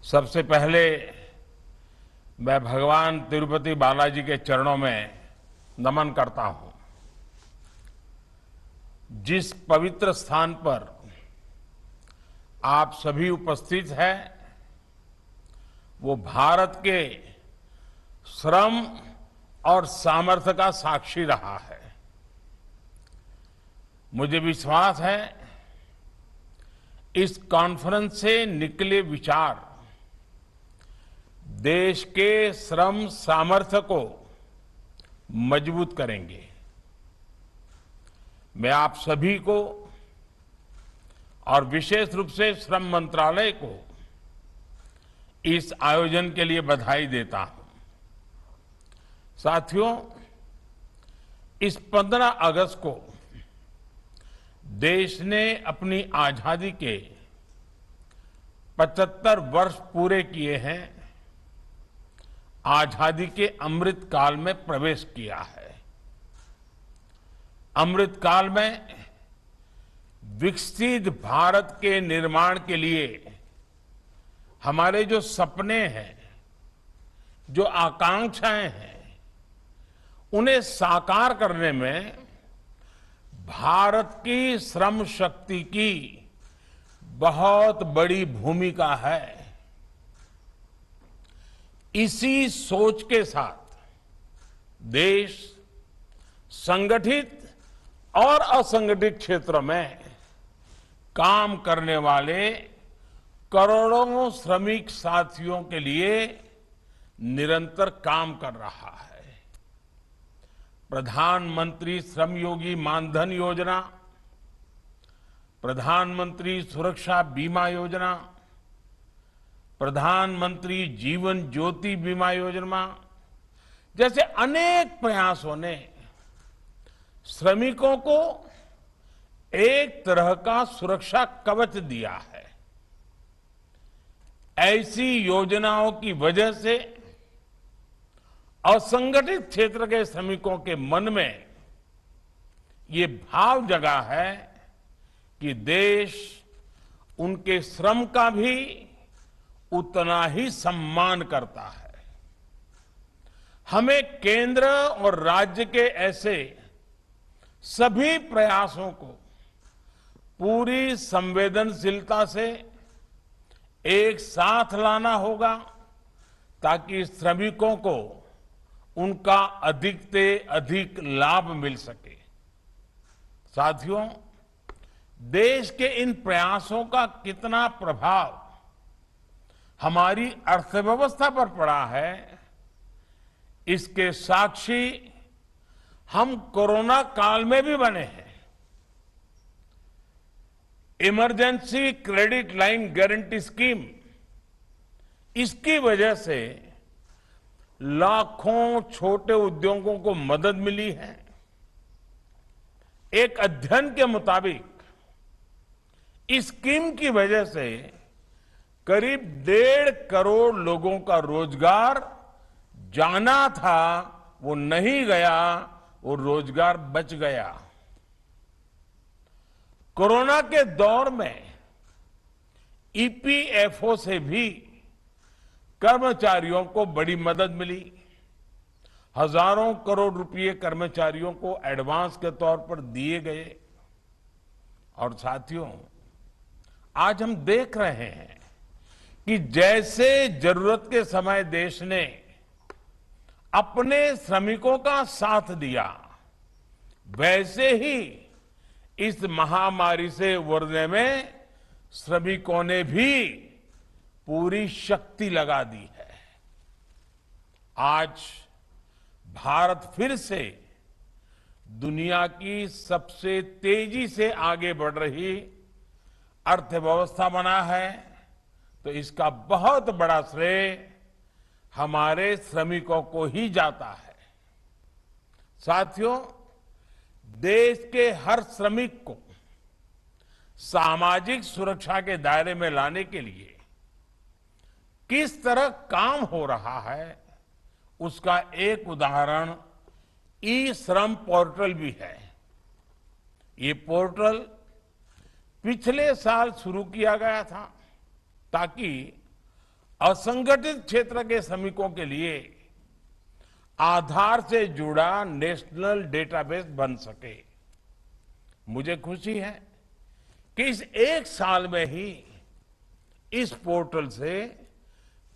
सबसे पहले मैं भगवान तिरुपति बालाजी के चरणों में नमन करता हूं। जिस पवित्र स्थान पर आप सभी उपस्थित हैं, वो भारत के श्रम और सामर्थ्य का साक्षी रहा है। मुझे विश्वास है इस कॉन्फ्रेंस से निकले विचार देश के श्रम सामर्थ्य को मजबूत करेंगे। मैं आप सभी को और विशेष रूप से श्रम मंत्रालय को इस आयोजन के लिए बधाई देता हूं। साथियों, इस 15 अगस्त को देश ने अपनी आजादी के 75 वर्ष पूरे किए हैं। आजादी के अमृत काल में प्रवेश किया है। अमृत काल में विकसित भारत के निर्माण के लिए हमारे जो सपने हैं, जो आकांक्षाएं हैं, उन्हें साकार करने में भारत की श्रम शक्ति की बहुत बड़ी भूमिका है। इसी सोच के साथ देश संगठित और असंगठित क्षेत्र में काम करने वाले करोड़ों श्रमिक साथियों के लिए निरंतर काम कर रहा है। प्रधानमंत्री श्रमयोगी मानधन योजना, प्रधानमंत्री सुरक्षा बीमा योजना, प्रधानमंत्री जीवन ज्योति बीमा योजना जैसे अनेक प्रयासों ने श्रमिकों को एक तरह का सुरक्षा कवच दिया है। ऐसी योजनाओं की वजह से असंगठित क्षेत्र के श्रमिकों के मन में ये भाव जगा है कि देश उनके श्रम का भी उतना ही सम्मान करता है। हमें केंद्र और राज्य के ऐसे सभी प्रयासों को पूरी संवेदनशीलता से एक साथ लाना होगा ताकि श्रमिकों को उनका अधिक से अधिक लाभ मिल सके। साथियों, देश के इन प्रयासों का कितना प्रभाव हमारी अर्थव्यवस्था पर पड़ा है, इसके साक्षी हम कोरोना काल में भी बने हैं। Emergency credit line guarantee scheme, इसकी वजह से लाखों छोटे उद्योगों को मदद मिली है। एक अध्ययन के मुताबिक इस स्कीम की वजह से करीब 1.5 करोड़ लोगों का रोजगार जाना था, वो नहीं गया, वो रोजगार बच गया। कोरोना के दौर में ईपीएफओ से भी कर्मचारियों को बड़ी मदद मिली। हजारों करोड़ रुपए कर्मचारियों को एडवांस के तौर पर दिए गए। और साथियों, आज हम देख रहे हैं कि जैसे जरूरत के समय देश ने अपने श्रमिकों का साथ दिया, वैसे ही इस महामारी से उबरने में श्रमिकों ने भी पूरी शक्ति लगा दी है। आज भारत फिर से दुनिया की सबसे तेजी से आगे बढ़ रही अर्थव्यवस्था बना है, तो इसका बहुत बड़ा श्रेय हमारे श्रमिकों को ही जाता है। साथियों, देश के हर श्रमिक को सामाजिक सुरक्षा के दायरे में लाने के लिए किस तरह काम हो रहा है, उसका एक उदाहरण ई श्रम पोर्टल भी है। ये पोर्टल पिछले साल शुरू किया गया था ताकि असंगठित क्षेत्र के श्रमिकों के लिए आधार से जुड़ा नेशनल डेटाबेस बन सके। मुझे खुशी है कि इस एक साल में ही इस पोर्टल से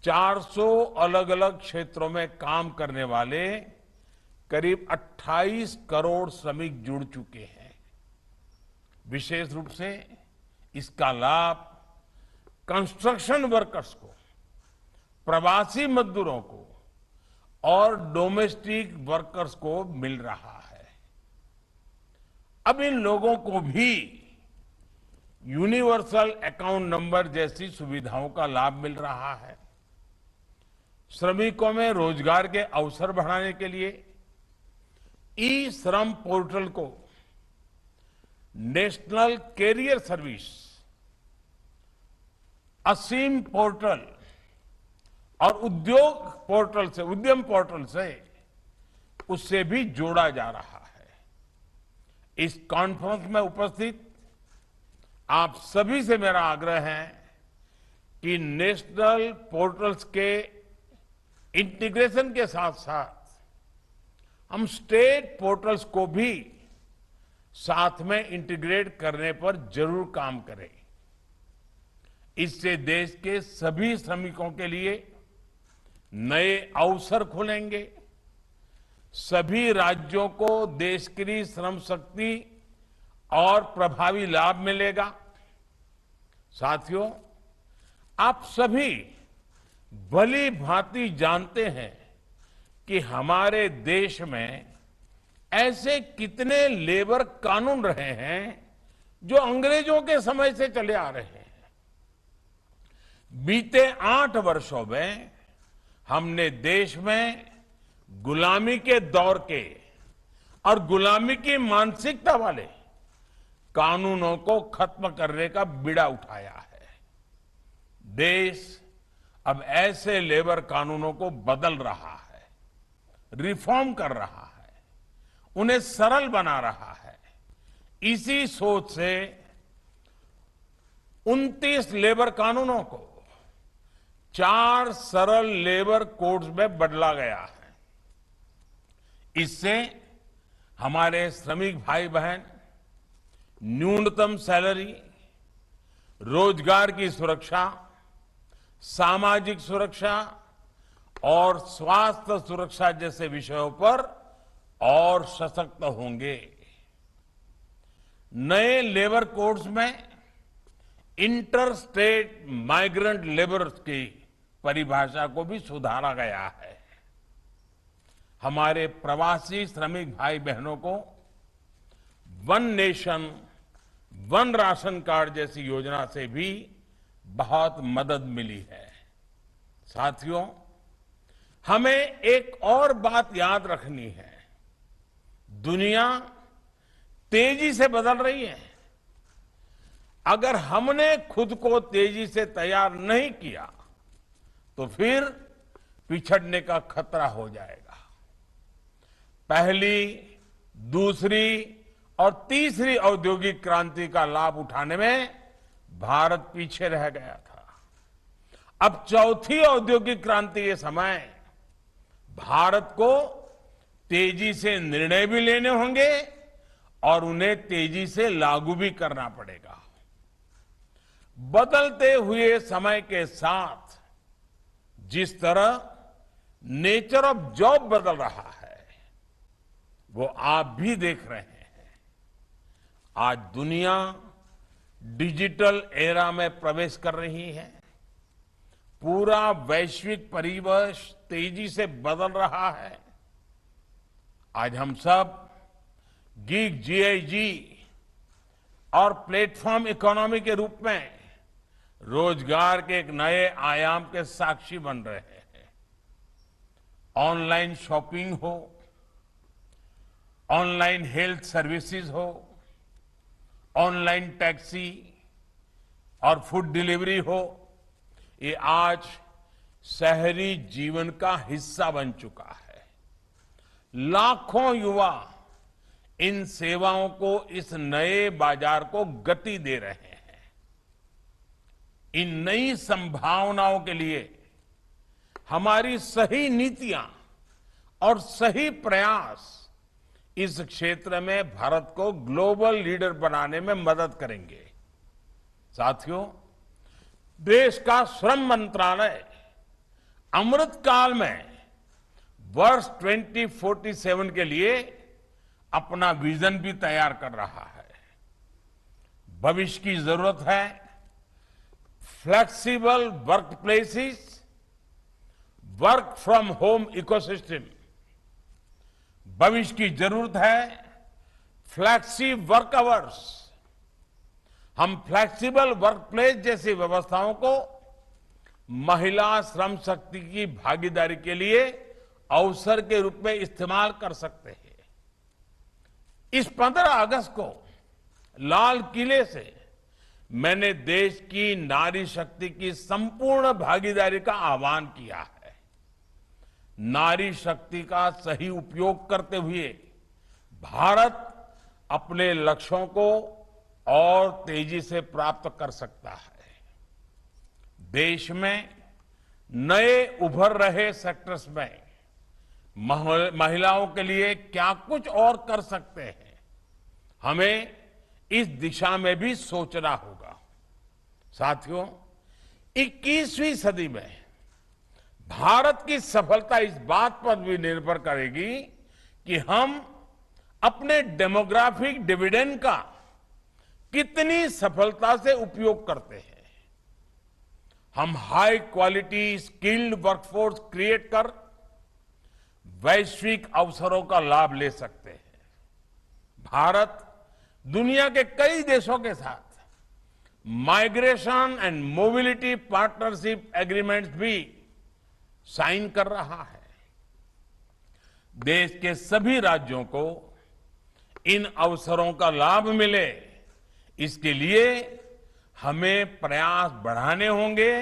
400 अलग अलग क्षेत्रों में काम करने वाले करीब 28 करोड़ श्रमिक जुड़ चुके हैं। विशेष रूप से इसका लाभ कंस्ट्रक्शन वर्कर्स को, प्रवासी मजदूरों को और डोमेस्टिक वर्कर्स को मिल रहा है। अब इन लोगों को भी यूनिवर्सल अकाउंट नंबर जैसी सुविधाओं का लाभ मिल रहा है। श्रमिकों में रोजगार के अवसर बढ़ाने के लिए ई श्रम पोर्टल को नेशनल कैरियर सर्विस, असीम पोर्टल और उद्यम पोर्टल से उससे भी जोड़ा जा रहा है। इस कॉन्फ्रेंस में उपस्थित आप सभी से मेरा आग्रह है कि नेशनल पोर्टल्स के इंटीग्रेशन के साथ साथ हम स्टेट पोर्टल्स को भी साथ में इंटीग्रेट करने पर जरूर काम करें। इससे देश के सभी श्रमिकों के लिए नए अवसर खुलेंगे, सभी राज्यों को देश की श्रम शक्ति और प्रभावी लाभ मिलेगा। साथियों, आप सभी भली भांति जानते हैं कि हमारे देश में ऐसे कितने लेबर कानून रहे हैं जो अंग्रेजों के समय से चले आ रहे हैं। बीते 8 वर्षों में हमने देश में गुलामी के दौर के और गुलामी की मानसिकता वाले कानूनों को खत्म करने का बीड़ा उठाया है। देश अब ऐसे लेबर कानूनों को बदल रहा है, रिफॉर्म कर रहा है, उन्हें सरल बना रहा है। इसी सोच से 29 लेबर कानूनों को 4 सरल लेबर कोड्स में बदला गया है। इससे हमारे श्रमिक भाई बहन न्यूनतम सैलरी, रोजगार की सुरक्षा, सामाजिक सुरक्षा और स्वास्थ्य सुरक्षा जैसे विषयों पर और सशक्त होंगे। नए लेबर कोड्स में इंटर स्टेट माइग्रेंट लेबर की परिभाषा को भी सुधारा गया है। हमारे प्रवासी श्रमिक भाई बहनों को one nation one ration card जैसी योजना से भी बहुत मदद मिली है। साथियों, हमें एक और बात याद रखनी है। दुनिया तेजी से बदल रही है। अगर हमने खुद को तेजी से तैयार नहीं किया तो फिर पिछड़ने का खतरा हो जाएगा। पहली, दूसरी और तीसरी औद्योगिक क्रांति का लाभ उठाने में भारत पीछे रह गया था। अब चौथी औद्योगिक क्रांति के समय भारत को तेजी से निर्णय भी लेने होंगे और उन्हें तेजी से लागू भी करना पड़ेगा। बदलते हुए समय के साथ जिस तरह नेचर ऑफ जॉब बदल रहा है, वो आप भी देख रहे हैं। आज दुनिया डिजिटल एरा में प्रवेश कर रही है। पूरा वैश्विक परिवेश तेजी से बदल रहा है। आज हम सब गिग जीआईजी और प्लेटफॉर्म इकोनॉमी के रूप में रोजगार के एक नए आयाम के साक्षी बन रहे हैं। ऑनलाइन शॉपिंग हो, ऑनलाइन हेल्थ सर्विसेज हो, ऑनलाइन टैक्सी और फूड डिलीवरी हो, ये आज शहरी जीवन का हिस्सा बन चुका है। लाखों युवा इन सेवाओं को, इस नए बाजार को गति दे रहे हैं। इन नई संभावनाओं के लिए हमारी सही नीतियां और सही प्रयास इस क्षेत्र में भारत को ग्लोबल लीडर बनाने में मदद करेंगे। साथियों, देश का श्रम मंत्रालय अमृत काल में वर्ष 2047 के लिए अपना विजन भी तैयार कर रहा है। भविष्य की जरूरत है flexible work places, work from home ecosystem. भविष्य की जरूरत है फ्लैक्सी वर्क आवर्स। हम फ्लेक्सिबल वर्क प्लेस जैसी व्यवस्थाओं को महिला श्रम शक्ति की भागीदारी के लिए अवसर के रूप में इस्तेमाल कर सकते हैं। इस 15 अगस्त को लाल किले से मैंने देश की नारी शक्ति की संपूर्ण भागीदारी का आह्वान किया है। नारी शक्ति का सही उपयोग करते हुए भारत अपने लक्ष्यों को और तेजी से प्राप्त कर सकता है। देश में नए उभर रहे सेक्टर्स में महिलाओं के लिए क्या कुछ और कर सकते हैं, हमें इस दिशा में भी सोचना होगा। साथियों, 21वीं सदी में भारत की सफलता इस बात पर भी निर्भर करेगी कि हम अपने डेमोग्राफिक डिविडेंड का कितनी सफलता से उपयोग करते हैं। हम high quality skilled workforce create कर वैश्विक अवसरों का लाभ ले सकते हैं। भारत दुनिया के कई देशों के साथ migration and mobility partnership agreements भी साइन कर रहा है। देश के सभी राज्यों को इन अवसरों का लाभ मिले, इसके लिए हमें प्रयास बढ़ाने होंगे,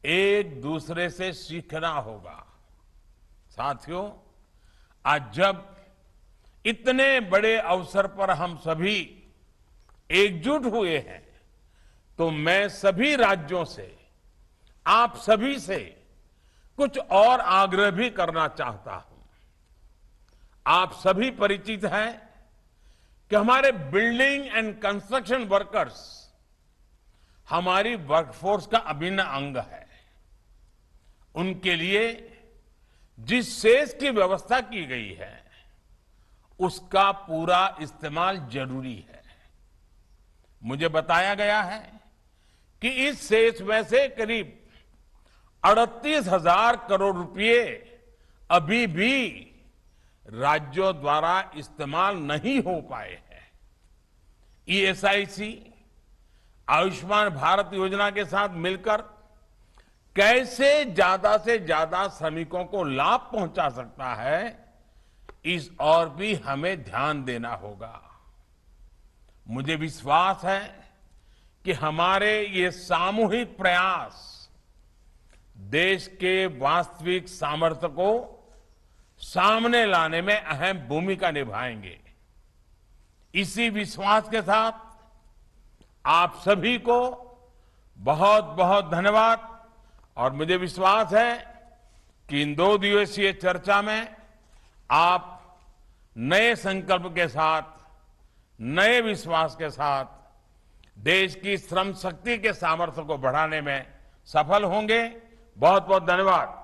एक दूसरे से सीखना होगा। साथियों, आज जब इतने बड़े अवसर पर हम सभी एकजुट हुए हैं, तो मैं सभी राज्यों से, आप सभी से कुछ और आग्रह भी करना चाहता हूं। आप सभी परिचित हैं कि हमारे बिल्डिंग एंड कंस्ट्रक्शन वर्कर्स हमारी वर्कफोर्स का अभिन्न अंग है। उनके लिए जिस सेस की व्यवस्था की गई है, उसका पूरा इस्तेमाल जरूरी है। मुझे बताया गया है कि इस सेस में से करीब 38,000 करोड़ रुपए अभी भी राज्यों द्वारा इस्तेमाल नहीं हो पाए हैं। ईएसआईसी आयुष्मान भारत योजना के साथ मिलकर कैसे ज्यादा से ज्यादा श्रमिकों को लाभ पहुंचा सकता है, इस और भी हमें ध्यान देना होगा। मुझे विश्वास है कि हमारे ये सामूहिक प्रयास देश के वास्तविक सामर्थ्य को सामने लाने में अहम भूमिका निभाएंगे। इसी विश्वास के साथ आप सभी को बहुत बहुत धन्यवाद। और मुझे विश्वास है कि इन 2 दिवसीय चर्चा में आप नए संकल्प के साथ, नए विश्वास के साथ देश की श्रम शक्ति के सामर्थ्य को बढ़ाने में सफल होंगे। बहुत बहुत धन्यवाद।